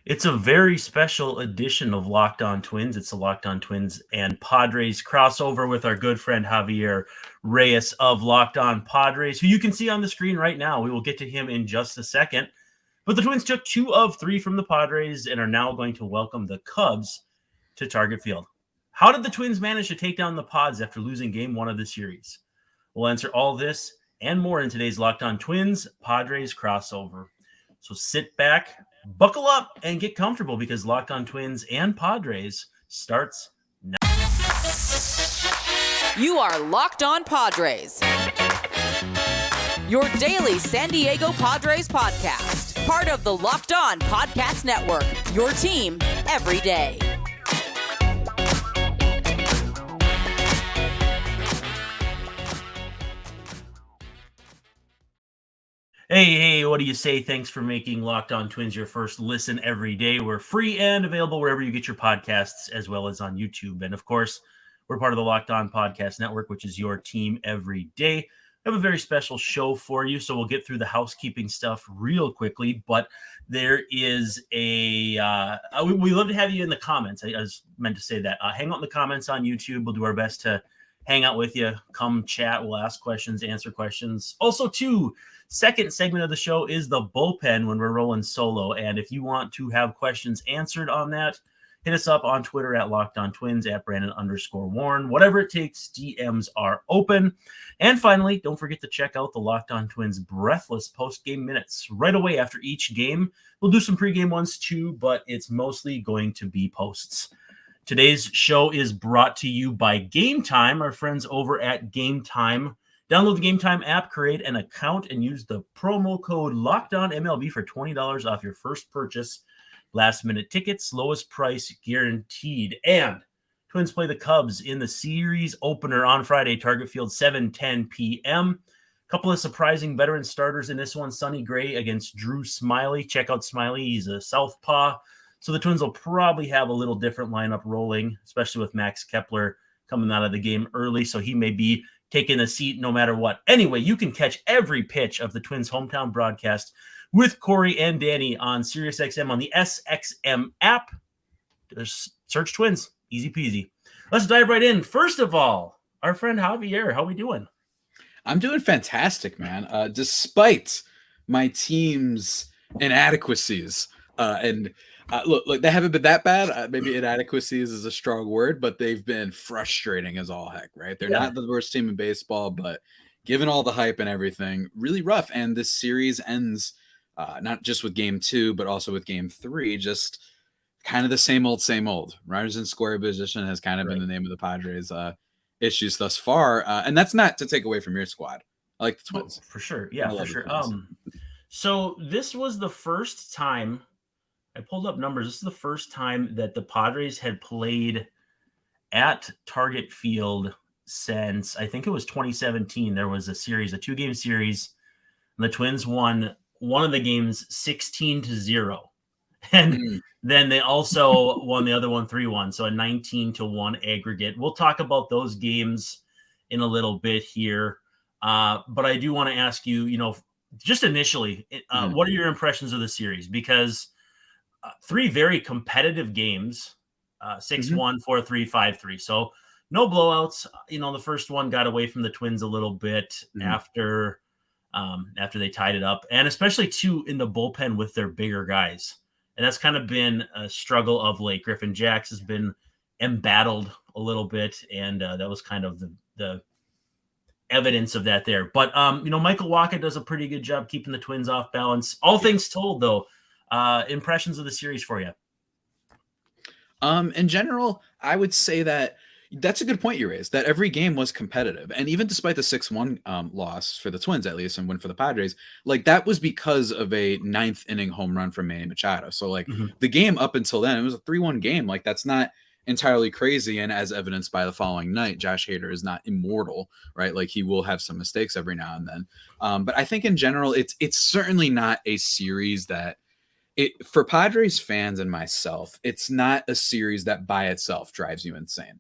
It's a very special edition of Locked On Twins. It's the Locked On Twins and Padres crossover with our good friend Javier Reyes of Locked On Padres, who you can see on the screen right now. We will get to him in just a second. But the Twins took 2 of 3 from the Padres and are now going to welcome the Cubs to Target Field. How did the Twins manage to take down the Pods after losing Game 1 of the series? We'll answer all this and more in today's Locked On Twins Padres crossover. So sit back, buckle up, and get comfortable because Locked On Twins and Padres starts now. You are Locked On Padres, your daily San Diego Padres podcast. Part of the Locked On Podcast Network, your team every day. Hey, what do you say? Thanks for making Locked On Twins your first listen every day. We're free and available wherever you get your podcasts, as well as on YouTube. And of course, we're part of the Locked On Podcast Network, which is your team every day. We have a very special show for you, so we'll get through the housekeeping stuff real quickly. But there is we love to have you in the comments. I was meant to say that. Hang out in the comments on YouTube. We'll do our best to hang out with you. Come chat. We'll ask questions, answer questions. Also, too, second segment of the show is the bullpen when we're rolling solo. And if you want to have questions answered on that, hit us up on Twitter at Locked On Twins, at Brandon_Warne. Whatever it takes, DMs are open. And finally, don't forget to check out the Locked On Twins breathless post-game minutes. Right away after each game, we'll do some pregame ones too, but it's mostly going to be posts. Today's show is brought to you by Game Time, our friends over at Game Time. Download the Game Time app, create an account, and use the promo code LOCKEDONMLB for $20 off your first purchase. Last-minute tickets, lowest price guaranteed. And Twins play the Cubs in the series opener on Friday, Target Field, 7:10 p.m. Couple of surprising veteran starters in this one. Sonny Gray against Drew Smyly. Check out Smyly. He's a southpaw. So the Twins will probably have a little different lineup rolling, especially with Max Kepler coming out of the game early. So he may be taking a seat no matter what. Anyway, you can catch every pitch of the Twins hometown broadcast with Corey and Danny on SiriusXM on the SXM app. Just search Twins. Easy peasy. Let's dive right in. First of all, our friend Javier, how we doing? I'm doing fantastic, man. Despite my team's inadequacies. Look, they haven't been that bad. Maybe inadequacies is a strong word, but they've been frustrating as all heck, right? They're not the worst team in baseball, but given all the hype and everything, really rough. And this series ends not just with game 2, but also with game 3, just kind of the same old. Runners in scoring position has kind of been the name of the Padres issues thus far. And that's not to take away from your squad. I like the Twins. Oh, for sure. Yeah, for sure. So this was the first time I pulled up numbers. This is the first time that the Padres had played at Target Field since, I think it was 2017. There was a 2-game series, and the Twins won one of the games 16-0. And then they also won the other one 3-1. So a 19-1 aggregate. We'll talk about those games in a little bit here. But I do want to ask you, just initially, what are your impressions of the series? Because 3 very competitive games, 6-1, 4-3, 5-3. So no blowouts. The first one got away from the Twins a little bit after they tied it up, and especially too in the bullpen with their bigger guys. And that's kind of been a struggle of late. Griffin Jax has been embattled a little bit, and that was kind of the evidence of that there. But Michael Wacha does a pretty good job keeping the Twins off balance. All things told, though. Impressions of the series for you? In general, I would say that's a good point you raised, that every game was competitive. And even despite the 6-1 loss for the Twins, at least, and win for the Padres, that was because of a 9th inning home run from Manny Machado. So the game up until then, it was a 3-1 game. That's not entirely crazy. And as evidenced by the following night, Josh Hader is not immortal, right? He will have some mistakes every now and then. But I think in general, it's certainly not a series that for Padres fans and myself, it's not a series that by itself drives you insane.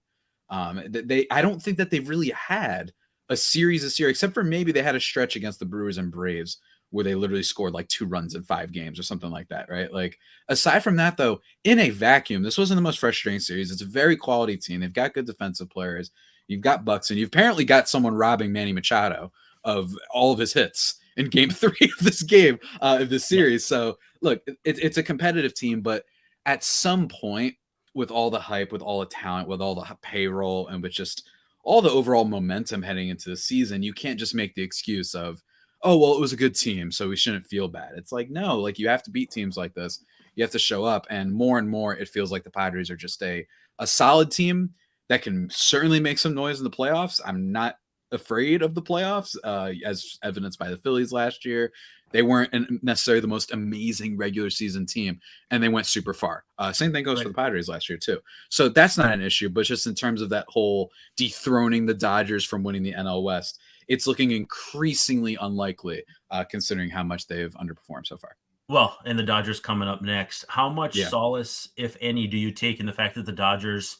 I don't think that they've really had a series this year, except for maybe they had a stretch against the Brewers and Braves where they literally scored like 2 runs in 5 games or something like that, right? Like, aside from that, though, in a vacuum, this wasn't the most frustrating series. It's a very quality team. They've got good defensive players. You've got Bucks, and you've apparently got someone robbing Manny Machado of all of his hits in game 3 of this game, of this series. So, look, it's a competitive team, but at some point, with all the hype, with all the talent, with all the payroll, and with just all the overall momentum heading into the season, you can't just make the excuse of, oh, well, it was a good team, so we shouldn't feel bad. It's like, no, like, you have to beat teams like this. You have to show up. And more, it feels like the Padres are just a solid team that can certainly make some noise in the playoffs. I'm not afraid of the playoffs, as evidenced by the Phillies last year. They weren't necessarily the most amazing regular season team, and they went super far. Same thing goes for the Padres last year, too. So that's not an issue, but just in terms of that whole dethroning the Dodgers from winning the NL West, it's looking increasingly unlikely, considering how much they've underperformed so far. Well, and the Dodgers coming up next. How much solace, if any, do you take in the fact that the Dodgers,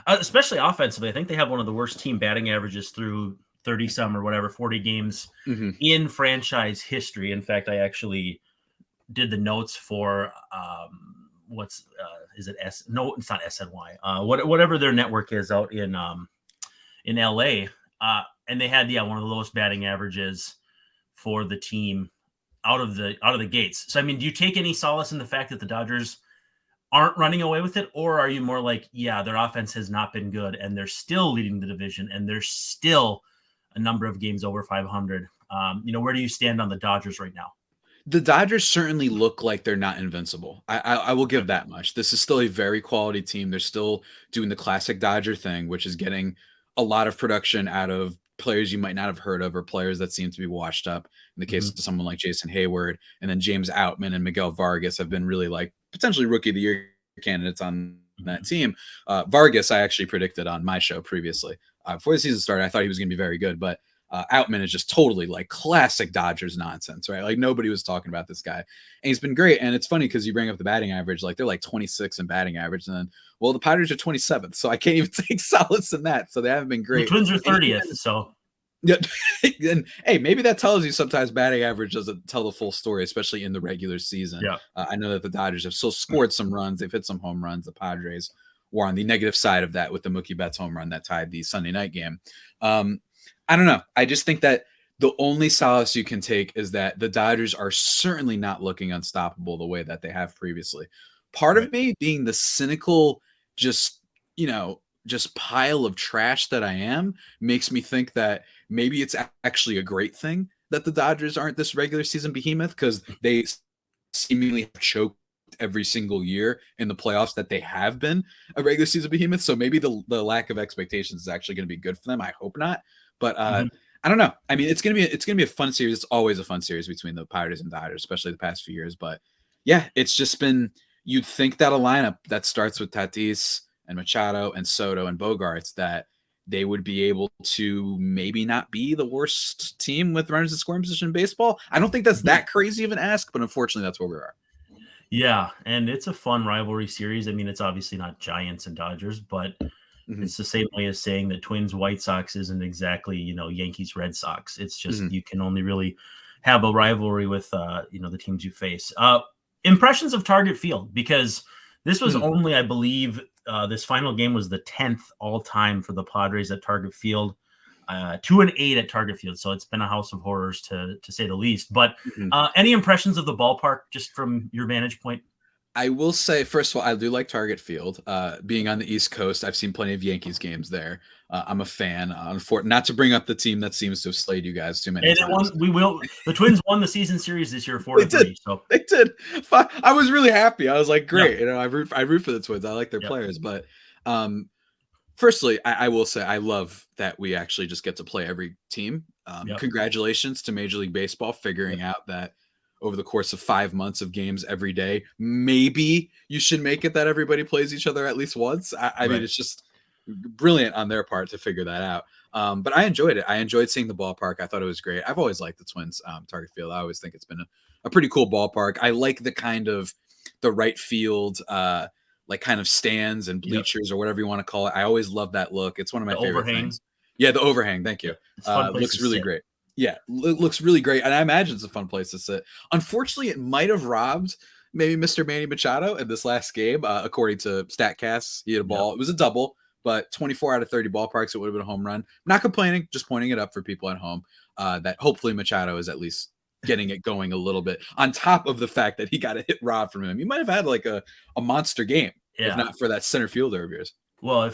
especially offensively, I think they have one of the worst team batting averages through 30-some or whatever, 40 games in franchise history. In fact, I actually did the notes for is it S? No, it's not SNY. Whatever their network is out in LA. And they had one of the lowest batting averages for the team out of the gates. So I mean, do you take any solace in the fact that the Dodgers aren't running away with it, or are you more like, yeah, their offense has not been good and they're still leading the division and they're still a number of games over 500? Where do you stand on the Dodgers right now? The Dodgers certainly look like they're not invincible. I will give that much. This is still a very quality team. They're still doing the classic Dodger thing, which is getting a lot of production out of players you might not have heard of, or players that seem to be washed up. In the case of someone like Jason Hayward, and then James Outman and Miguel Vargas have been really like potentially rookie of the year candidates on that team. Vargas, I actually predicted on my show previously. Before the season started, I thought he was going to be very good, but Outman is just totally like classic Dodgers nonsense, right? Like, nobody was talking about this guy, and he's been great. And it's funny because you bring up the batting average, like they're like 26 in batting average, and then, well, the Padres are 27th, so I can't even take solace in that. So they haven't been great. The Twins are 30th, so yeah. And hey, maybe that tells you sometimes batting average doesn't tell the full story, especially in the regular season. Yeah. I know that the Dodgers have still scored some runs. They've hit some home runs. The Padres were on the negative side of that with the Mookie Betts home run that tied the Sunday night game. I don't know. I just think that the only solace you can take is that the Dodgers are certainly not looking unstoppable the way that they have previously. Part of me, being the cynical, just pile of trash that I am, makes me think that maybe it's actually a great thing that the Dodgers aren't this regular season behemoth, because they seemingly have choked every single year in the playoffs that they have been a regular season behemoth. So maybe the lack of expectations is actually going to be good for them. I hope not. But I don't know. I mean, it's gonna be a fun series. It's always a fun series between the Padres and Dodgers, especially the past few years. But yeah, it's just been, you'd think that a lineup that starts with Tatis and Machado and Soto and Bogarts, that they would be able to maybe not be the worst team with runners in scoring position in baseball. I don't think that's that crazy of an ask, but unfortunately that's where we are. Yeah, and it's a fun rivalry series. I mean, it's obviously not Giants and Dodgers, but it's the same way as saying that Twins White Sox isn't exactly, Yankees Red Sox. It's just you can only really have a rivalry with the teams you face. Impressions of Target Field, because this was only, I believe, this final game was the 10th all time for the Padres at Target Field. 2-8 at Target Field, so it's been a house of horrors to say the least. But any impressions of the ballpark, just from your vantage point? I will say, first of all, I do like Target Field. Being on the East Coast, I've seen plenty of Yankees games there. I'm a fan. Not to bring up the team that seems to have slayed you guys too many times. The Twins won the season series this year 4-3. So they did. I was really happy. I was like, great. Yeah. I root for the Twins. I like their players. But firstly, I will say I love that we actually just get to play every team. Congratulations to Major League Baseball figuring out that over the course of 5 months of games every day, maybe you should make it that everybody plays each other at least once. I mean, it's just brilliant on their part to figure that out. But I enjoyed it. I enjoyed seeing the ballpark. I thought it was great. I've always liked the Twins Target Field. I always think it's been a pretty cool ballpark. I like the kind of the right field, like kind of stands and bleachers or whatever you want to call it. I always love that look. It's one of my favorite things. Yeah, the overhang. Thank you. Looks really great. Yeah, looks really great, and I imagine it's a fun place to sit. Unfortunately, it might have robbed maybe Mr. Manny Machado in this last game. According to StatCast, he hit a ball. It was a double, but 24 out of 30 ballparks, it would have been a home run. Not complaining, just pointing it up for people at home that hopefully Machado is at least getting it going a little bit, on top of the fact that he got a hit robbed from him. He might have had like a monster game, if not for that center fielder of yours. Well,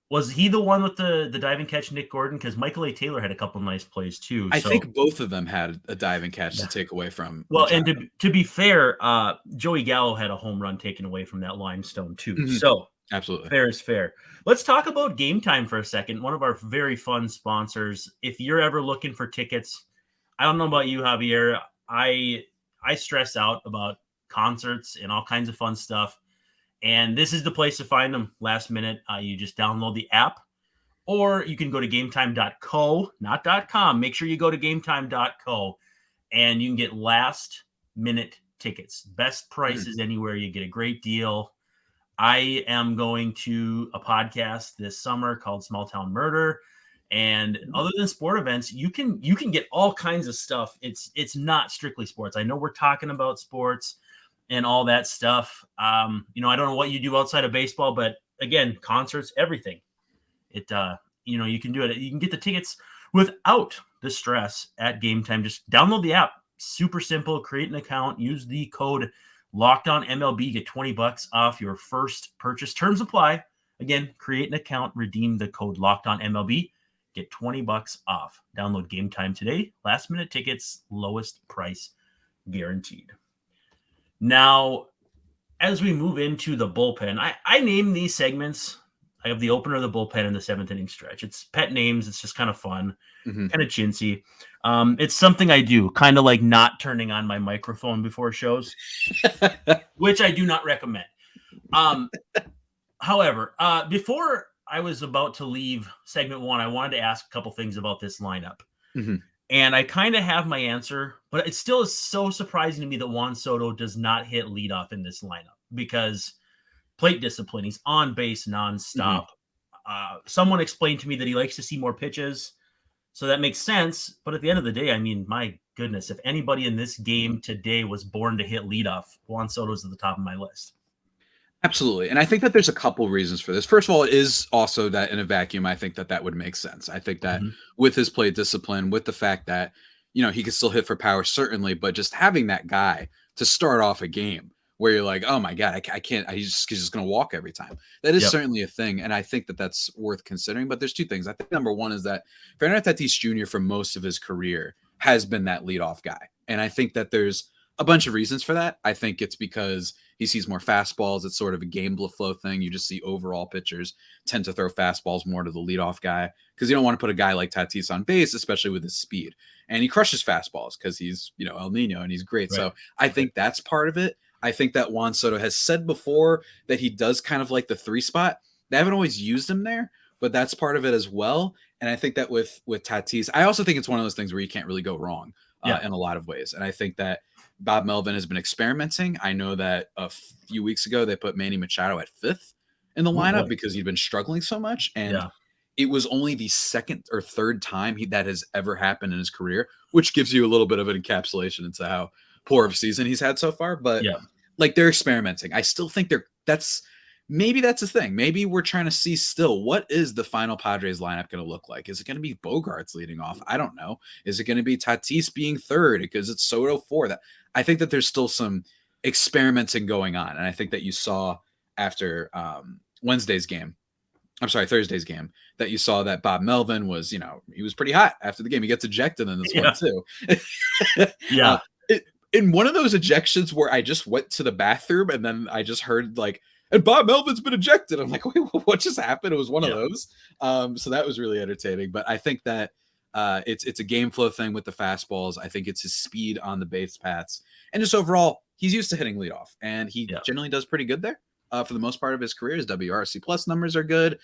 was he the one with the diving catch, Nick Gordon? Because Michael A. Taylor had a couple nice plays too. I think both of them had a diving catch to take away from. Well, Machado. And to be fair, Joey Gallo had a home run taken away from that limestone too. Mm-hmm. So absolutely, fair is fair. Let's talk about Game Time for a second. One of our very fun sponsors. If you're ever looking for tickets, I don't know about you, Javier. I stress out about concerts and all kinds of fun stuff. And this is the place to find them last minute. You just download the app, or you can go to gametime.co, not .com. Make sure you go to gametime.co, and you can get last minute tickets. Best prices anywhere. You get a great deal. I am going to a podcast this summer called Small Town Murder. And other than sport events, you can get all kinds of stuff. It's not strictly sports. I know we're talking about sports and all that stuff. I don't know what you do outside of baseball, but again, concerts, everything. You can do it. You can get the tickets without the stress at Game Time. Just download the app. Super simple. Create an account. Use the code LOCKEDONMLB. Get $20 off your first purchase. Terms apply. Again, create an account. Redeem the code LOCKEDONMLB. Get $20 off. Download Game Time today. Last minute tickets. Lowest price guaranteed. Now, as we move into the bullpen, I name these segments. I have the opener, the bullpen, and the seventh inning stretch. It's pet names. It's just kind of fun, kind of chintzy. It's something I do, kind of like not turning on my microphone before shows, which I do not recommend. However, before I was about to leave segment one, I wanted to ask a couple things about this lineup. Mm-hmm. And I kind of have my answer, but it still is so surprising to me that Juan Soto does not hit leadoff in this lineup, because plate discipline, he's on base nonstop. Mm-hmm. Someone explained to me that he likes to see more pitches, so that makes sense. But at the end of the day, I mean, my goodness, if anybody in this game today was born to hit leadoff, Juan Soto's at the top of my list. Absolutely. And I think that there's a couple reasons for this. First of all, it is also that in a vacuum, I think that would make sense. I think that with his play discipline, with the fact that, he can still hit for power, certainly, but just having that guy to start off a game where you're like, oh my God, I can't, he's just going to walk every time. That is certainly a thing. And I think that that's worth considering. But there's two things. I think number one is that Fernando Tatis Jr. for most of his career has been that leadoff guy. And I think that there's a bunch of reasons for that. I think it's because he sees more fastballs. It's sort of a game flow thing. You just see overall pitchers tend to throw fastballs more to the leadoff guy, because you don't want to put a guy like Tatis on base, especially with his speed. And he crushes fastballs because he's, El Nino, and he's great. Right. So I think that's part of it. I think that Juan Soto has said before that he does kind of like the 3 spot. They haven't always used him there, but that's part of it as well. And I think that with Tatis, I also think it's one of those things where you can't really go wrong in a lot of ways. And I think that Bob Melvin has been experimenting. I know that a few weeks ago they put Manny Machado at 5th in the lineup because he'd been struggling so much. And it was only the second or third time that has ever happened in his career, which gives you a little bit of an encapsulation into how poor of a season he's had so far. But they're experimenting. I still think maybe that's a thing. Maybe we're trying to see still, what is the final Padres lineup going to look like? Is it going to be Bogarts leading off? I don't know. Is it going to be Tatis being 3rd because it's Soto 4? I think that there's still some experimenting going on. And I think that you saw after Thursday's game, that you saw that Bob Melvin was, he was pretty hot after the game. He gets ejected in this one too. In one of those ejections where I just went to the bathroom and then I just heard and Bob Melvin's been ejected. I'm like, wait, what just happened? It was one of those. So that was really entertaining. But I think that it's a game flow thing with the fastballs. I think it's his speed on the base paths. And just overall, he's used to hitting leadoff. And he generally does pretty good there for the most part of his career. His WRC plus numbers are good.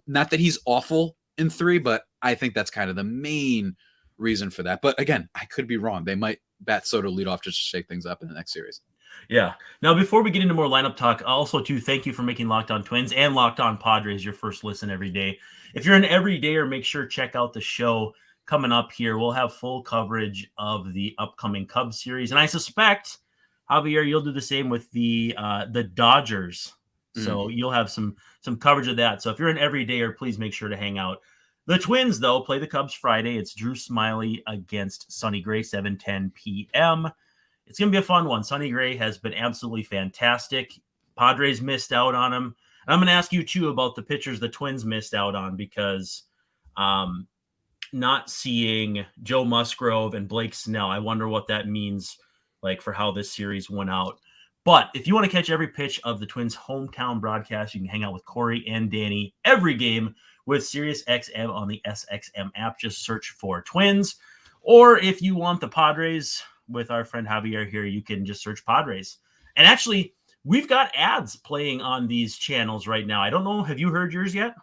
Not that he's awful in 3, but I think that's kind of the main reason for that. But again, I could be wrong. They might bat Soto leadoff just to shake things up in the next series. Yeah. Now, before we get into more lineup talk, also too, thank you for making Locked On Twins and Locked On Padres your first listen every day. If you're an everydayer, make sure check out the show coming up here. We'll have full coverage of the upcoming Cubs series, and I suspect, Javier, you'll do the same with the Dodgers. So you'll have some coverage of that. So if you're an everydayer, please make sure to hang out. The Twins, though, play the Cubs Friday. It's Drew Smyly against Sonny Gray, 7:10 p.m. It's going to be a fun one. Sonny Gray has been absolutely fantastic. Padres missed out on him. And I'm going to ask you, too, about the pitchers the Twins missed out on because not seeing Joe Musgrove and Blake Snell, I wonder what that means like for how this series went out. But if you want to catch every pitch of the Twins' hometown broadcast, you can hang out with Corey and Danny every game with SiriusXM on the SXM app. Just search for Twins. Or if you want the Padres with our friend Javier here, you can just search Padres. And actually, we've got ads playing on these channels right now. I don't know. Have you heard yours yet?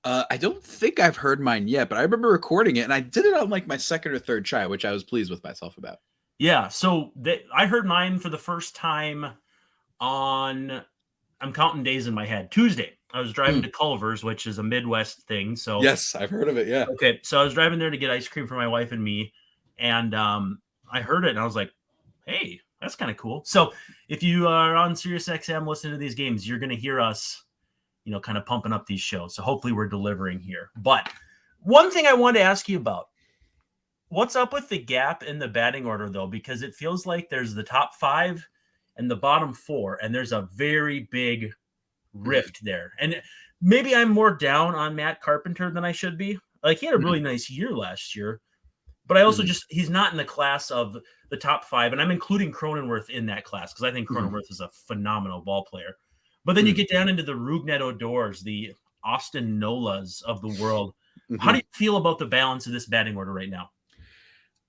I don't think I've heard mine yet, but I remember recording it, and I did it on like my second or third try, which I was pleased with myself about. Yeah, so I heard mine for the first time on, I'm counting days in my head, Tuesday. I was driving to Culver's, which is a Midwest thing. So yes, I've heard of it, yeah. Okay, so I was driving there to get ice cream for my wife and me, and I heard it, and I was like, hey, that's kind of cool. So if you are on SiriusXM listening to these games, you're going to hear us, kind of pumping up these shows. So hopefully we're delivering here. But one thing I wanted to ask you about, what's up with the gap in the batting order, though? Because it feels like there's the top 5 and the bottom 4, and there's a very big rift there. And maybe I'm more down on Matt Carpenter than I should be. Like, he had a really nice year last year, but I also he's not in the class of the top 5, and I'm including Cronenworth in that class because I think Cronenworth is a phenomenal ball player. But then you get down into the Rougned Odors, the Austin Nolas of the world. How do you feel about the balance of this batting order right now?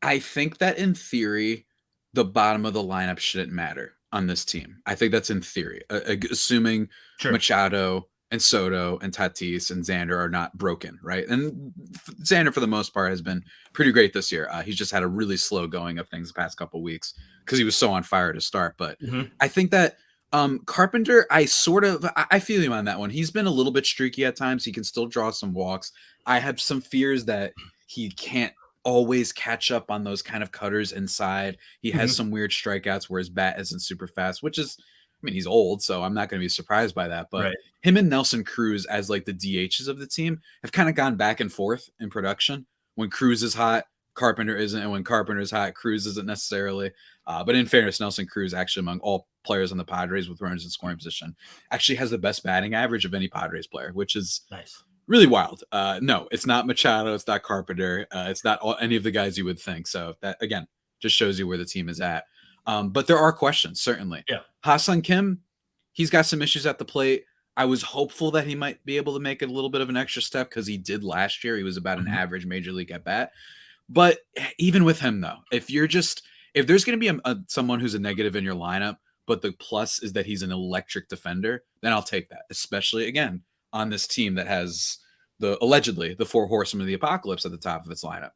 I think that in theory, the bottom of the lineup shouldn't matter on this team. I think that's in theory, assuming Machado and Soto and Tatis and Xander are not broken, right? And Xander, for the most part, has been pretty great this year. He's just had a really slow going of things the past couple of weeks because he was so on fire to start. But I think that Carpenter, I feel him on that one. He's been a little bit streaky at times. He can still draw some walks. I have some fears that he can't always catch up on those kind of cutters inside. He has some weird strikeouts where his bat isn't super fast, which is, he's old, so I'm not going to be surprised by that. But him and Nelson Cruz as like the DHs of the team have kind of gone back and forth in production. When Cruz is hot, Carpenter isn't, and when Carpenter is hot, Cruz isn't necessarily. But in fairness, Nelson Cruz, actually among all players on the Padres with runners in scoring position, actually has the best batting average of any Padres player, which is nice. Really wild. No, it's not Machado. It's not Carpenter. It's not any of the guys you would think. So that, again, just shows you where the team is at. But there are questions, certainly. Yeah. Ha-Seong Kim, he's got some issues at the plate. I was hopeful that he might be able to make a little bit of an extra step because he did last year. He was about an average major league at bat. But even with him, though, if there's going to be someone who's a negative in your lineup, but the plus is that he's an electric defender, then I'll take that, especially, again, on this team that has allegedly the 4 horsemen of the apocalypse at the top of its lineup.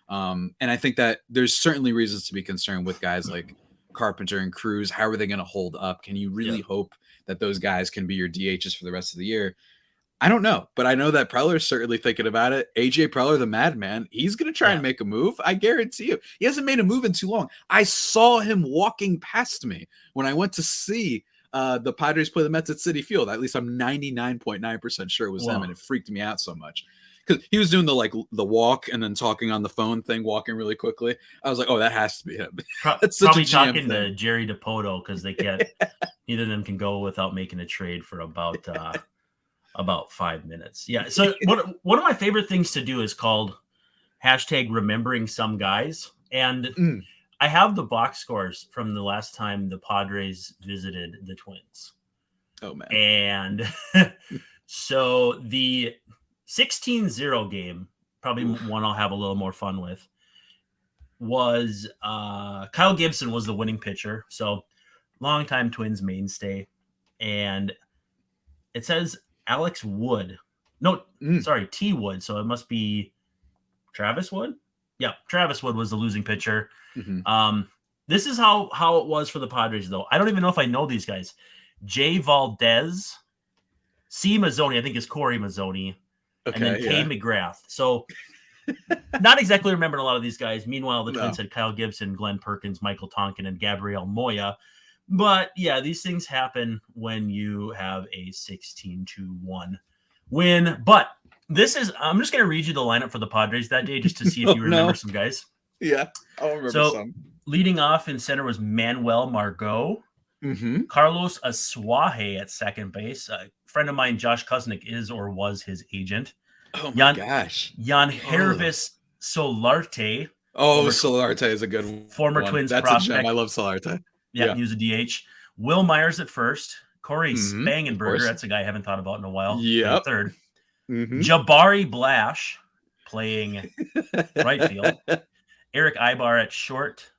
And I think that there's certainly reasons to be concerned with guys like Carpenter and Cruz. How are they going to hold up? Can you really hope that those guys can be your DHs for the rest of the year? I don't know, but I know that Preller's certainly thinking about it. AJ Preller, the madman, he's going to try and make a move. I guarantee you. He hasn't made a move in too long. I saw him walking past me when I went to see the Padres play the Mets at Citi Field. At least I'm 99.9% sure it was him, and it freaked me out so much because he was doing the walk and then talking on the phone thing, walking really quickly. I was like, oh, that has to be him. Probably talking to Jerry DePoto because they can't. Neither of them can go without making a trade for about 5 minutes. Yeah. So one of my favorite things to do is called #remembering some guys, and I have the box scores from the last time the Padres visited the Twins. Oh, man. And so the 16-0 game, probably one I'll have a little more fun with, was Kyle Gibson was the winning pitcher. So longtime Twins mainstay. And it says Alex Wood. No, sorry, T Wood. So it must be Travis Wood. Yeah, Travis Wood was the losing pitcher. This This is how it was for the Padres, though. I don't even know if I know these guys. Jay Valdez, C. Mazzoni, I think is Corey Mazzoni, and then K. McGrath. So not exactly remembering a lot of these guys. Meanwhile, the Twins had Kyle Gibson, Glenn Perkins, Michael Tonkin, and Gabriel Moya. But yeah, these things happen when you have a 16-1 win. But I'm just going to read you the lineup for the Padres that day just to see if you remember some guys. Yeah, I'll remember some. Leading off in center was Manuel Margot. Mm-hmm. Carlos Asuaje at second base. A friend of mine, Josh Kuznick, is or was his agent. Oh my gosh. Jan Hervis Solarte. Solarte is a good one. Former Twins That's prospect. a gem. I love Solarte. Yeah, he was a DH. Will Myers at first. Corey Spangenberger. That's a guy I haven't thought about in a while. Yeah. Third. Mm-hmm. Jabari Blash playing right field. Eric Ibar at short.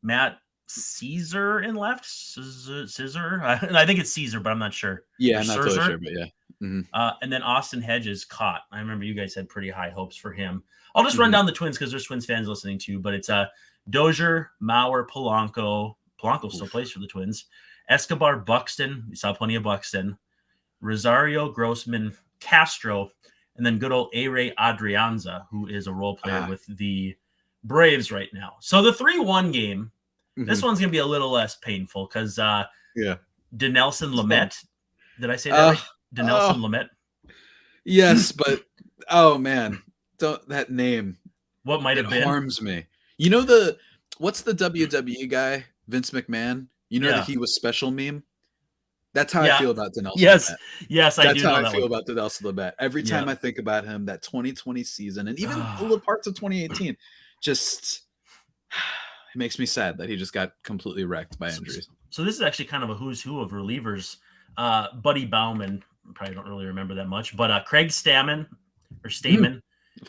Matt Caesar in left. Scissor. I think it's Caesar, but I'm not sure. Yeah, I'm not totally sure, but yeah. Mm-hmm. And then Austin Hedges caught. I remember you guys had pretty high hopes for him. I'll just run down the Twins because there's Twins fans listening too. But it's Dozier, Mauer, Polanco. Polanco still plays for the Twins. Escobar, Buxton. We saw plenty of Buxton. Rosario, Grossman, Castro, and then good old A-Ray Adrianza, who is a role player with the Braves right now. So the 3-1 game, this one's going to be a little less painful because Dinelson Lamet. Did I say that right? Dinelson Lamet? Yes, but oh man, that name. What might have been? Harms me. You know what's the WWE guy? Vince McMahon. You know that he was special meme? That's how I feel about Dinelson Lamet. Yes, I do know that. That's how I feel about Dinelson Lamet. Every time I think about him, that 2020 season, and even little parts of 2018, just it makes me sad that he just got completely wrecked by injuries. So this is actually kind of a who's who of relievers. Buddy Bauman, probably don't really remember that much, but Craig Stamen,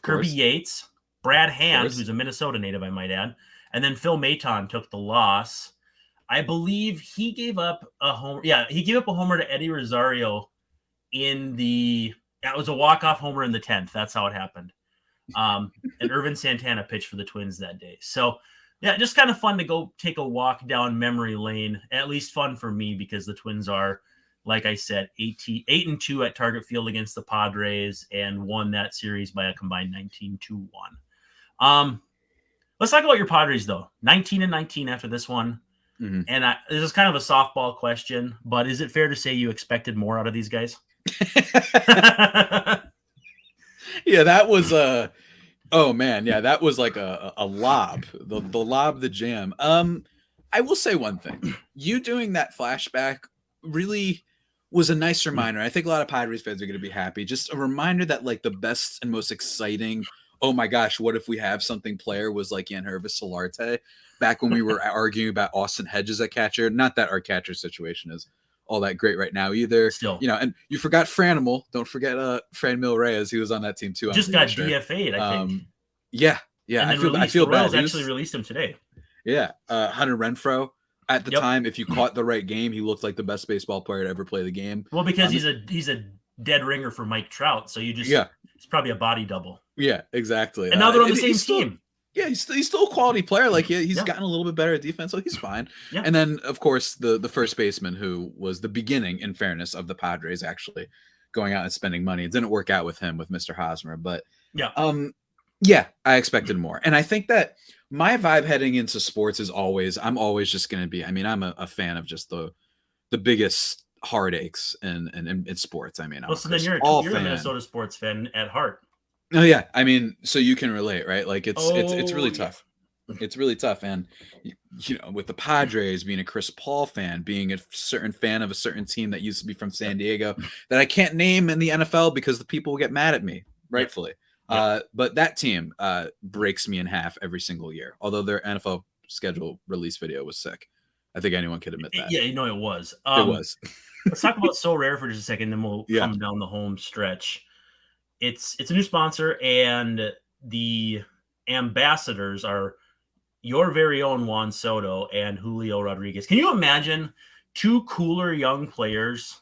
Kirby Yates, Brad Hand, who's a Minnesota native, I might add, and then Phil Maton took the loss. I believe he gave up a homer. Yeah, he gave up a homer to Eddie Rosario it was a walk-off homer in the 10th. That's how it happened. And Irvin Santana pitched for the Twins that day. So, yeah, just kind of fun to go take a walk down memory lane. At least fun for me because the Twins are, like I said, 8-2 at Target Field against the Padres and won that series by a combined 19-1. Let's talk about your Padres, though. 19-19 after this one. Mm-hmm. And this is kind of a softball question, but is it fair to say you expected more out of these guys? Yeah, that was that was like a lob, the lob, the jam. I will say one thing. You doing that flashback really was a nice reminder. I think a lot of Padres fans are going to be happy. Just a reminder that like the best and most exciting, oh my gosh, what if we have something player was like Jan Hervis Solarte back when we were arguing about Austin Hedges at catcher. Not that our catcher situation is all that great right now either. Still. And you forgot Franimal. Don't forget Franmil Reyes. He was on that team too. Just got DFA'd, I think. Yeah. And I feel the bad. Royals actually released him today. Yeah. Hunter Renfroe. At the time, if you caught the right game, he looked like the best baseball player to ever play the game. Well, because he's a dead ringer for Mike Trout, so it's probably a body double. Yeah, exactly. And now they're on the same team. Yeah, he's still a quality player. Like he's gotten a little bit better at defense, so he's fine. Yeah. And then of course the first baseman who was the beginning, in fairness, of the Padres actually going out and spending money. It didn't work out with him with Mr. Hosmer, but I expected more. And I think that my vibe heading into sports is I'm always just going to be. I mean, I'm a fan of just the biggest heartaches in sports. I mean, so then you're a Minnesota sports fan at heart. Oh yeah, I mean, so you can relate, right? Like it's really tough. It's really tough, and with the Padres, being a Chris Paul fan, being a certain fan of a certain team that used to be from San Diego that I can't name in the NFL because the people will get mad at me, rightfully. But that team breaks me in half every single year. Although their NFL schedule release video was sick, I think anyone could admit that. Yeah, it was. It was. Let's talk about So Rare for just a second, then we'll come down the home stretch. It's a new sponsor, and the ambassadors are your very own Juan Soto and Julio Rodriguez. Can you imagine two cooler young players?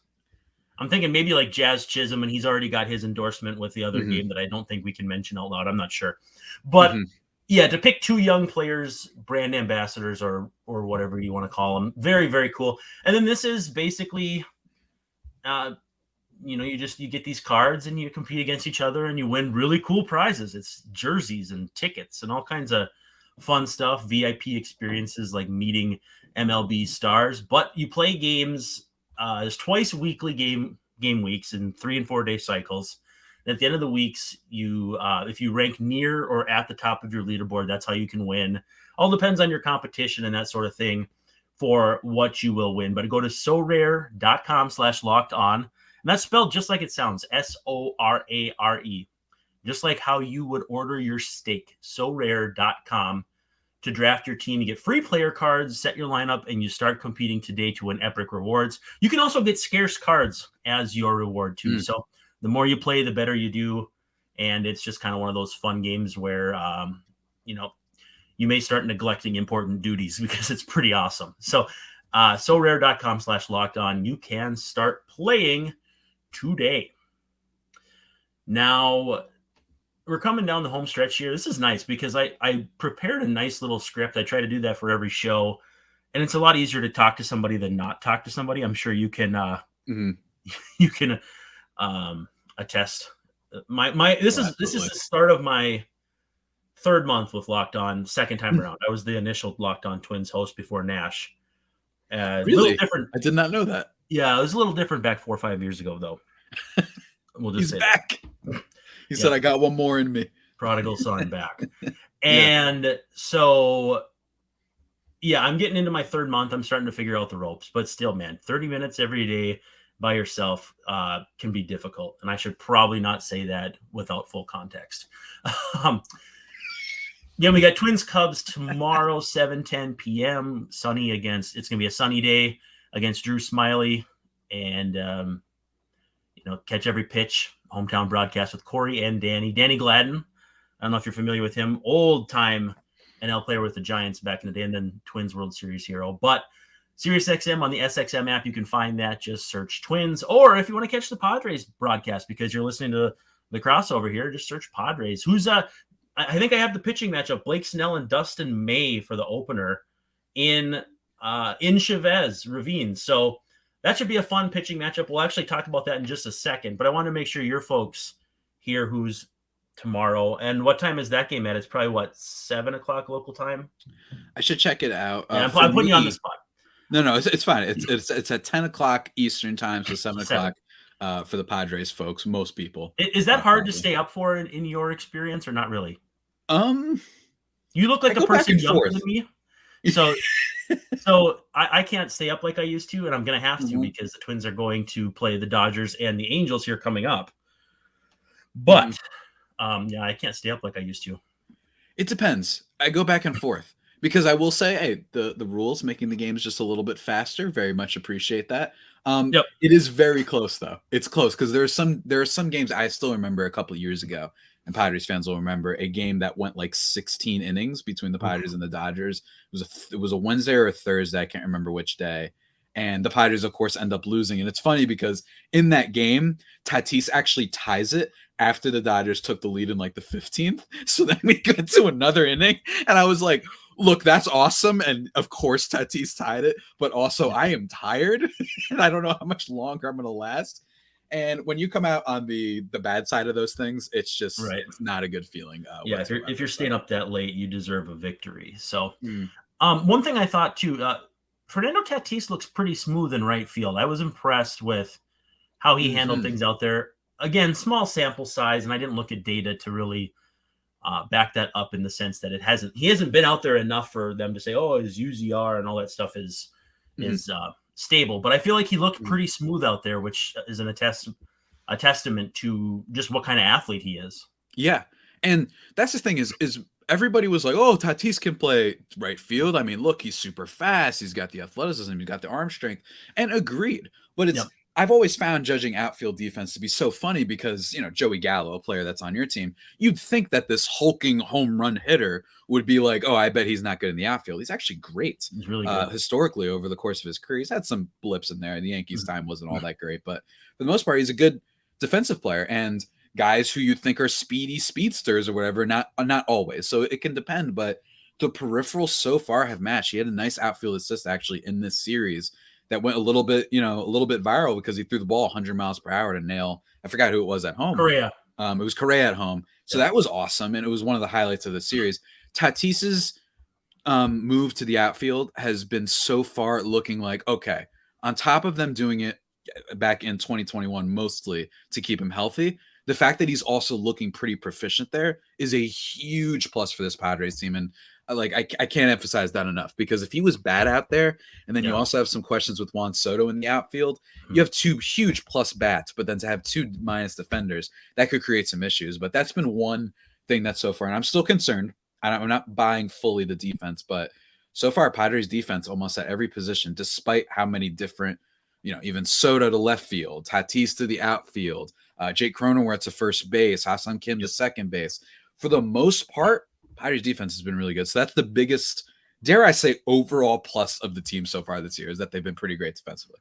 I'm thinking maybe like Jazz Chisholm, and he's already got his endorsement with the other game that I don't think we can mention out loud. I'm not sure. But Yeah, to pick 2 young players, brand ambassadors, or whatever you want to call them. Very, very cool. And then this is basically, you get these cards and you compete against each other and you win really cool prizes. It's jerseys and tickets and all kinds of fun stuff, VIP experiences like meeting MLB stars. But you play games. There's twice weekly game weeks in 3 and 4 day cycles. At the end of the weeks, if you rank near or at the top of your leaderboard, that's how you can win. All depends on your competition and that sort of thing for what you will win. But go to sorare.com/locked-on. And that's spelled just like it sounds, SORARE. Just like how you would order your steak, sorare.com to draft your team. You get free player cards, set your lineup, and you start competing today to win epic rewards. You can also get scarce cards as your reward too. So the more you play, the better you do. And it's just kind of one of those fun games where, you may start neglecting important duties because it's pretty awesome. So sorare.com/locked-on. You can start playing today. Now, we're coming down the home stretch here. This is nice because I prepared a nice little script. I try to do that for every show. And it's a lot easier to talk to somebody than not talk to somebody. I'm sure you can you can attest. This is the start of my 3rd month with Locked On, 2nd time around. I was the initial Locked On Twins host before Nash. Really? Different. I did not know that. Yeah, it was a little different back 4 or 5 years ago, though. We'll just He's back. He said, "I got one more in me." Prodigal son back. And so, I'm getting into my 3rd month. I'm starting to figure out the ropes, but still, man, 30 minutes every day by yourself can be difficult. And I should probably not say that without full context. We got Twins Cubs tomorrow, 7:10 p.m. It's going to be a sunny day against Drew Smiley. And, catch every pitch. Hometown broadcast with Corey and Danny. Danny Gladden. I don't know if you're familiar with him. Old-time NL player with the Giants back in the day, and then Twins World Series hero. But SiriusXM on the SXM app, you can find that. Just search Twins. Or if you want to catch the Padres broadcast because you're listening to the crossover here, just search Padres. I think I have the pitching matchup, Blake Snell and Dustin May for the opener in Chavez Ravine. So that should be a fun pitching matchup. We'll actually talk about that in just a second, but I want to make sure your folks hear who's tomorrow. And what time is that game at? It's probably 7 o'clock local time. I should check it out. I'm putting you on the spot. No, it's fine. It's at 10 o'clock Eastern time, so 7 o'clock for the Padres folks. Most people. Is that hard to stay up for in your experience, or not really? You look like a person younger than me, so I can't stay up like I used to, and I'm gonna have to because the Twins are going to play the Dodgers and the Angels here coming up. But I can't stay up like I used to. It depends. I go back and forth because I will say, hey, the rules making the games just a little bit faster. Very much appreciate that. It is very close though. It's close because there are some games I still remember a couple of years ago. And Padres fans will remember a game that went like 16 innings between the Padres and the Dodgers. It was a Wednesday or a Thursday. I can't remember which day. And the Padres, of course, end up losing. And it's funny because in that game, Tatis actually ties it after the Dodgers took the lead in like the 15th. So then we got to another inning. And I was like, look, that's awesome. And of course, Tatis tied it. But also, I am tired. And I don't know how much longer I'm going to last. And when you come out on the bad side of those things, it's just It's not a good feeling. If you're staying up that late, you deserve a victory. So, one thing I thought too, Fernando Tatis looks pretty smooth in right field. I was impressed with how he handled things out there. Again, small sample size, and I didn't look at data to really back that up in the sense that he hasn't been out there enough for them to say, oh, his UZR and all that stuff is stable, but I feel like he looked pretty smooth out there, which is a testament to just what kind of athlete he is. Yeah. And that's the thing is everybody was like, oh, Tatis can play right field. I mean, look, he's super fast. He's got the athleticism. He's got the arm strength, and agreed. But I've always found judging outfield defense to be so funny because, Joey Gallo, a player that's on your team, you'd think that this hulking home run hitter would be like, oh, I bet he's not good in the outfield. He's actually great. He's really good. Historically over the course of his career. He's had some blips in there. The Yankees time wasn't all that great, but for the most part, he's a good defensive player. And guys who you think are speedy speedsters or whatever. Not always. So it can depend, but the peripherals so far have matched. He had a nice outfield assist actually in this series that went a little bit viral because he threw the ball 100 miles per hour to nail. I forgot who it was at home. Correa. It was Correa at home. So that was awesome. And it was one of the highlights of the series. Tatis's move to the outfield has been so far looking like, okay, on top of them doing it back in 2021, mostly to keep him healthy, the fact that he's also looking pretty proficient there is a huge plus for this Padres team. And I can't emphasize that enough, because if he was bad out there, and then you also have some questions with Juan Soto in the outfield, you have two huge plus bats, but then to have two minus defenders, that could create some issues. But that's been one thing that's so far, and I'm still concerned. I'm not buying fully the defense, but so far Padres defense almost at every position, despite how many different, even Soto to left field, Tatis to the outfield, Jake Cronenworth to first base, Ha-Seong Kim to second base. For the most part, Padres defense has been really good. So that's the biggest, dare I say, overall plus of the team so far this year, is that they've been pretty great defensively.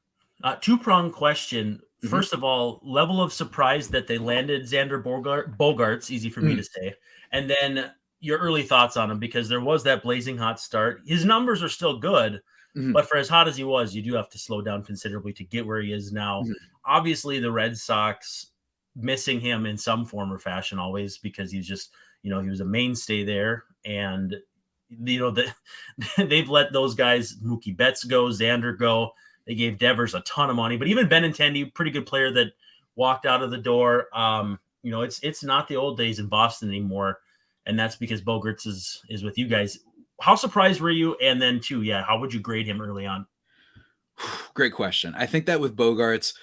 Two-pronged question. First of all, level of surprise that they landed Xander Bogaerts, easy for me to say. And then your early thoughts on him, because there was that blazing hot start. His numbers are still good, but for as hot as he was, you do have to slow down considerably to get where he is now. Obviously, the Red Sox missing him in some form or fashion always, because he's just, he was a mainstay there. And, they've let those guys, Mookie Betts go, Xander go. They gave Devers a ton of money, but even Benintendi, pretty good player that walked out of the door. It's not the old days in Boston anymore. And that's because Bogarts is with you guys. How surprised were you? And then too, how would you grade him early on? Great question. I think that with Bogarts,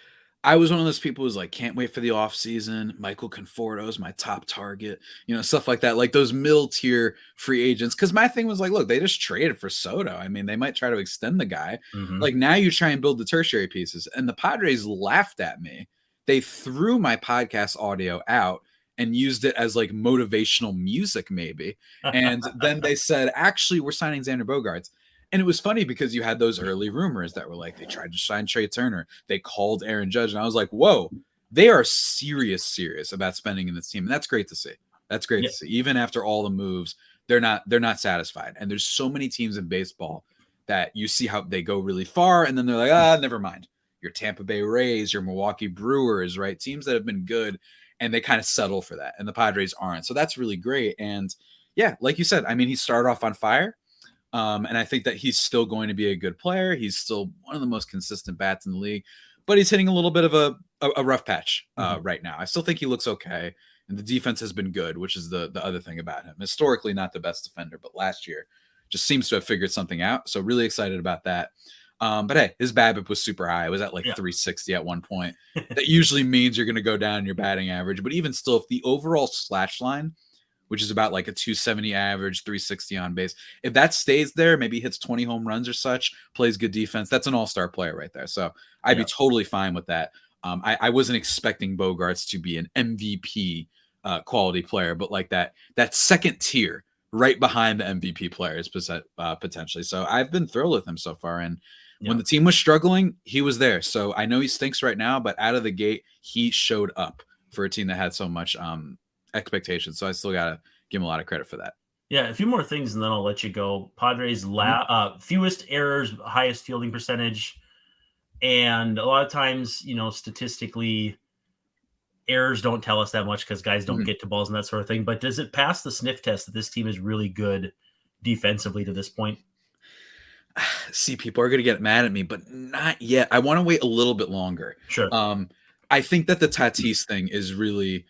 I was one of those people who's like, can't wait for the offseason. Michael Conforto is my top target, stuff like that, like those middle tier free agents. Because my thing was like, look, they just traded for Soto. I mean, they might try to extend the guy. Like, now you try and build the tertiary pieces. And the Padres laughed at me. They threw my podcast audio out and used it as like motivational music, maybe. And then they said, actually, we're signing Xander Bogaerts. And it was funny because you had those early rumors that were like, they tried to sign Trey Turner. They called Aaron Judge. And I was like, whoa, they are serious about spending in this team. And that's great to see. That's great to see. Even after all the moves, they're not satisfied. And there's so many teams in baseball that you see how they go really far. And then they're like, never mind. Your Tampa Bay Rays, your Milwaukee Brewers, right? Teams that have been good. And they kind of settle for that. And the Padres aren't. So that's really great. And like you said, I mean, he started off on fire. And I think that he's still going to be a good player. He's still one of the most consistent bats in the league, but he's hitting a little bit of a rough patch right now. I still think he looks okay. And the defense has been good, which is the other thing about him. Historically, not the best defender, but last year just seems to have figured something out. So really excited about that. But hey, his BABIP was super high. It was at like 360 at one point. That usually means you're going to go down in your batting average. But even still, if the overall slash line, which is about like a 270 average, 360 on base, if that stays there, maybe hits 20 home runs or such, plays good defense, that's an all-star player right there. So I'd be totally fine with that. I wasn't expecting Bogarts to be an MVP quality player, but like that second tier right behind the MVP players potentially. So I've been thrilled with him so far. And when the team was struggling, he was there. So I know he stinks right now, but out of the gate, he showed up for a team that had so much expectations. So I still got to give him a lot of credit for that. Yeah, a few more things and then I'll let you go. Padres fewest errors, highest fielding percentage. And a lot of times, statistically, errors don't tell us that much because guys don't get to balls and that sort of thing. But does it pass the sniff test that this team is really good defensively to this point? See, people are going to get mad at me, but not yet. I want to wait a little bit longer. Sure. I think that the Tatis thing is really,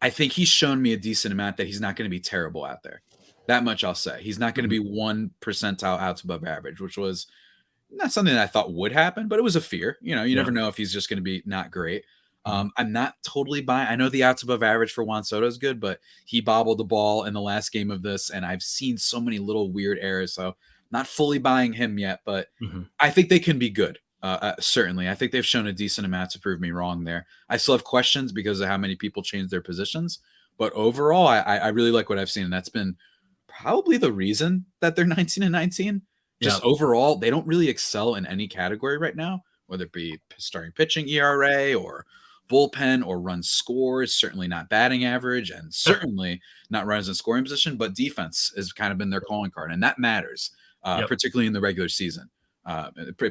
I think he's shown me a decent amount that he's not going to be terrible out there. That much I'll say. He's not going to be 1 percentile outs above average, which was not something that I thought would happen, but it was a fear. You never know if he's just going to be not great. I'm not totally buying. I know the outs above average for Juan Soto is good, but he bobbled the ball in the last game of this, and I've seen so many little weird errors. So not fully buying him yet, but I think they can be good. Certainly. I think they've shown a decent amount to prove me wrong there. I still have questions because of how many people change their positions, but overall, I really like what I've seen. And that's been probably the reason that they're 19-19. Just overall, they don't really excel in any category right now, whether it be starting pitching ERA or bullpen or runs scores, certainly not batting average, and certainly not runners in scoring position, but defense has kind of been their calling card, and that matters, particularly in the regular season,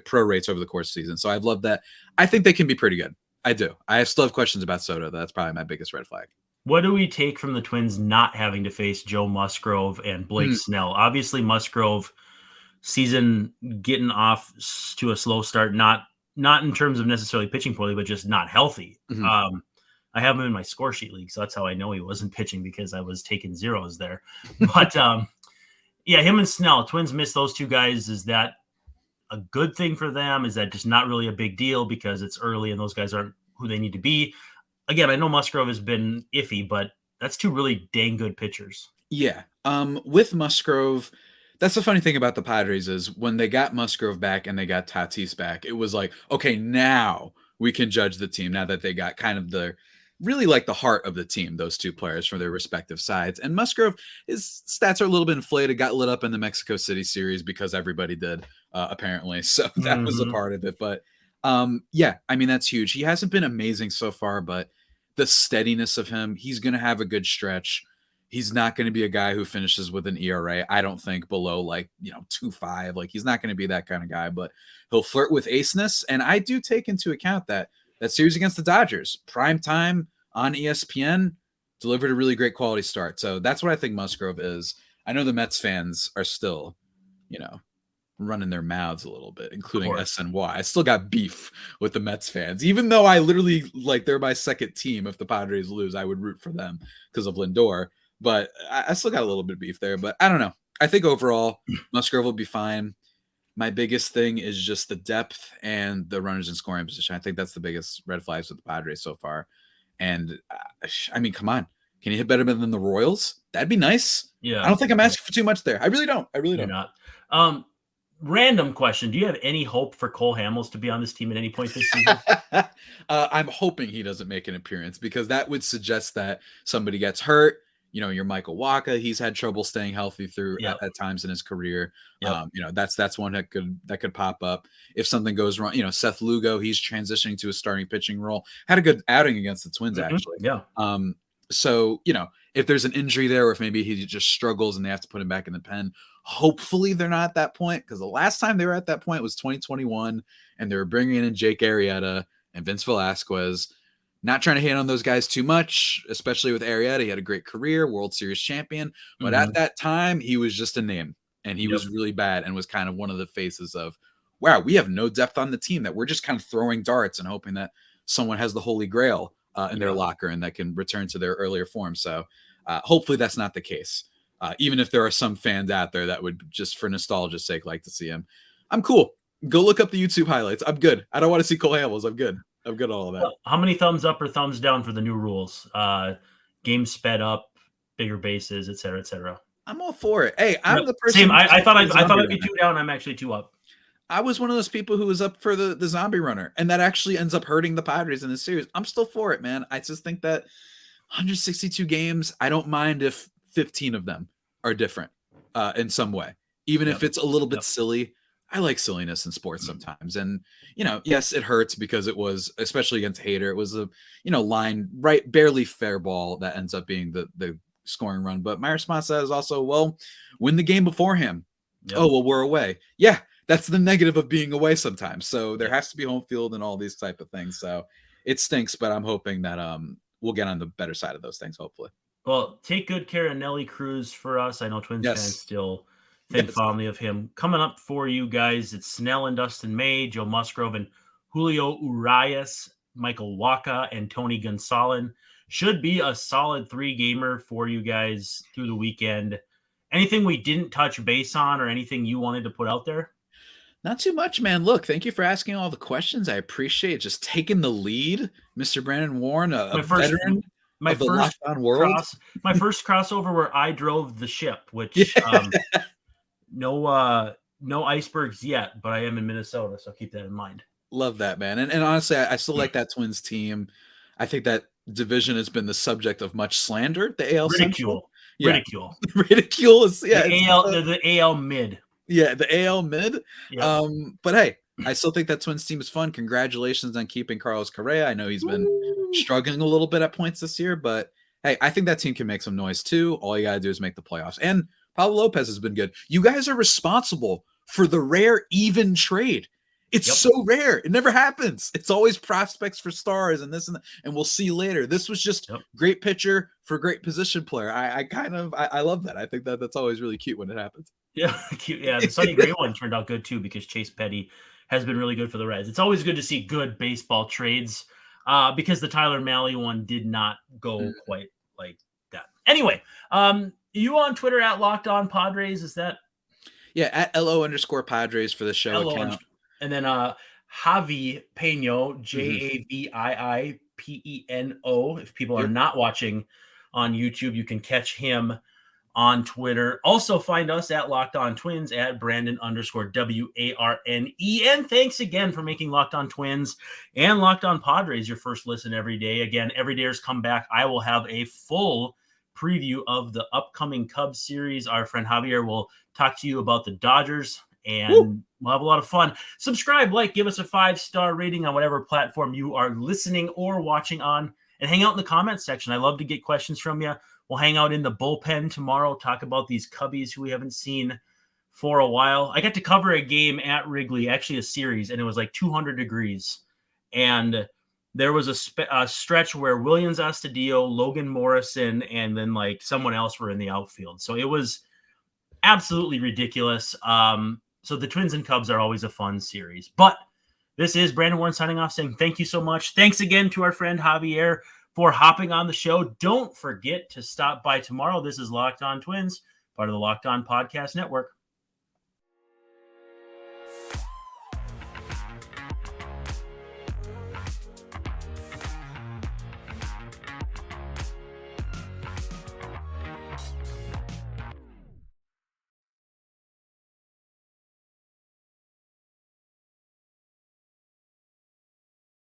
pro rates over the course of the season. So I've loved that. I think they can be pretty good. I do. I still have questions about Soto. That's probably my biggest red flag. What do we take from the Twins not having to face Joe Musgrove and Blake Snell? Obviously, Musgrove season getting off to a slow start, not in terms of necessarily pitching poorly, but just not healthy. I have him in my score sheet league, so that's how I know he wasn't pitching, because I was taking zeros there. But yeah, him and Snell, Twins missed those two guys. Is that a good thing for them? Is that just not really a big deal because it's early and those guys aren't who they need to be? Again, I know Musgrove has been iffy, but that's two really dang good pitchers. Yeah. With Musgrove, that's the funny thing about the Padres is when they got Musgrove back and they got Tatis back, it was like, okay, now we can judge the team, now that they got kind of really like the heart of the team, those two players from their respective sides. And Musgrove, his stats are a little bit inflated, got lit up in the Mexico City series because everybody did, apparently. So that was a part of it. But yeah, I mean, that's huge. He hasn't been amazing so far, but the steadiness of him, he's going to have a good stretch. He's not going to be a guy who finishes with an ERA, I don't think, below 2.5. Like, he's not going to be that kind of guy, but he'll flirt with aceness. And I do take into account that series against the Dodgers, prime time on ESPN, delivered a really great quality start. So that's what I think Musgrove is. I know the Mets fans are still, running their mouths a little bit, including SNY. I still got beef with the Mets fans, even though I literally, they're my second team. If the Padres lose, I would root for them because of Lindor. But I still got a little bit of beef there. But I don't know. I think overall, Musgrove will be fine. My biggest thing is just the depth and the runners in scoring position. I think that's the biggest red flags with the Padres so far. And I mean, come on. Can you hit better than the Royals? That'd be nice. Yeah. I don't think I'm asking for too much there. I really don't. You're not. Random question. Do you have any hope for Cole Hamels to be on this team at any point this season? I'm hoping he doesn't make an appearance, because that would suggest that somebody gets hurt. Your Michael Wacha, he's had trouble staying healthy through at times in his career. That's one that could pop up if something goes wrong. Seth Lugo, he's transitioning to a starting pitching role. Had a good outing against the Twins, actually. Yeah. So, if there's an injury there, or if maybe he just struggles and they have to put him back in the pen, hopefully they're not at that point, because the last time they were at that point was 2021, and they were bringing in Jake Arrieta and Vince Velasquez. Not trying to hate on those guys too much, especially with Arrieta. He had a great career, World Series champion, but at that time, he was just a name, and he was really bad and was kind of one of the faces of, wow, we have no depth on the team, that we're just kind of throwing darts and hoping that someone has the Holy Grail in their locker and that can return to their earlier form. So hopefully that's not the case. Even if there are some fans out there that would, just for nostalgia's sake, like to see him. I'm cool. Go look up the YouTube highlights. I'm good. I don't want to see Cole Hamels. I'm good. I'm good at all of that. How many thumbs up or thumbs down for the new rules? Game sped up, bigger bases, et cetera, et cetera. I'm all for it. Hey, I'm the person. Same. I thought I'd be 2 down. I'm actually 2 up. I was one of those people who was up for the zombie runner, and that actually ends up hurting the Padres in this series. I'm still for it, man. I just think that 162 games, I don't mind if 15 of them are different in some way, even if it's a little bit silly. I like silliness in sports sometimes. And, yes, it hurts because it was, especially against Hader, it was a, line right, barely fair ball that ends up being the scoring run. But my response to that is also, well, win the game before him. Yep. Oh, well, we're away. Yeah, that's the negative of being away sometimes. So there has to be home field and all these type of things. So it stinks, but I'm hoping that we'll get on the better side of those things, hopefully. Well, take good care of Nelly Cruz for us. I know Twins fans still think fondly of him. Coming up for you guys, it's Snell and Dustin May, Joe Musgrove and Julio Urias, Michael Wacha, and Tony Gonsolin. Should be a solid 3-gamer for you guys through the weekend. Anything we didn't touch base on, or anything you wanted to put out there? Not too much, man. Look, thank you for asking all the questions. I appreciate just taking the lead, Mr. Brandon Warne, a veteran of the Lockdown world. My first crossover where I drove the ship, which no icebergs yet, but I am in Minnesota, so keep that in mind. Love that, man. And honestly, I still like that Twins team. I think that division has been the subject of much slander. The AL ridicule. Ridicule is the AL mid. Yeah, the AL mid. Yeah. But hey, I still think that Twins team is fun. Congratulations on keeping Carlos Correa. I know he's been struggling a little bit at points this year, but hey, I think that team can make some noise too. All you got to do is make the playoffs. And Pablo Lopez has been good. You guys are responsible for the rare even trade. It's so rare. It never happens. It's always prospects for stars and this and that, and we'll see later. This was just great pitcher for great position player. I love that. I think that that's always really cute when it happens. Yeah, cute. Yeah, the Sonny Gray one turned out good too because Chase Petty has been really good for the Reds. It's always good to see good baseball trades because the Tyler Mahle one did not go quite like that. Anyway, you on Twitter at Locked On Padres? Is that? Yeah, at LO_Padres for the show account. And then Javi Peno, JAVIIPENO. If people are not watching on YouTube, you can catch him on Twitter. Also find us at Locked On Twins at Brandon_WARNE. And thanks again for making Locked On Twins and Locked On Padres your first listen every day. Again, every dayers come back. I will have a full preview of the upcoming Cubs series. Our friend Javier will talk to you about the Dodgers, and we'll have a lot of fun. Subscribe, give us a 5-star rating on whatever platform you are listening or watching on, and hang out in the comments section. I love to get questions from you. We'll hang out in the bullpen tomorrow, talk about these Cubbies who we haven't seen for a while. I got to cover a game at Wrigley, actually a series, and it was like 200 degrees. And there was a stretch where Williams Astudillo, Logan Morrison, and then someone else were in the outfield. So it was absolutely ridiculous. So the Twins and Cubs are always a fun series. But this is Brandon Warne signing off saying thank you so much. Thanks again to our friend Javier for hopping on the show. Don't forget to stop by tomorrow. This is Locked On Twins, part of the Locked On Podcast Network.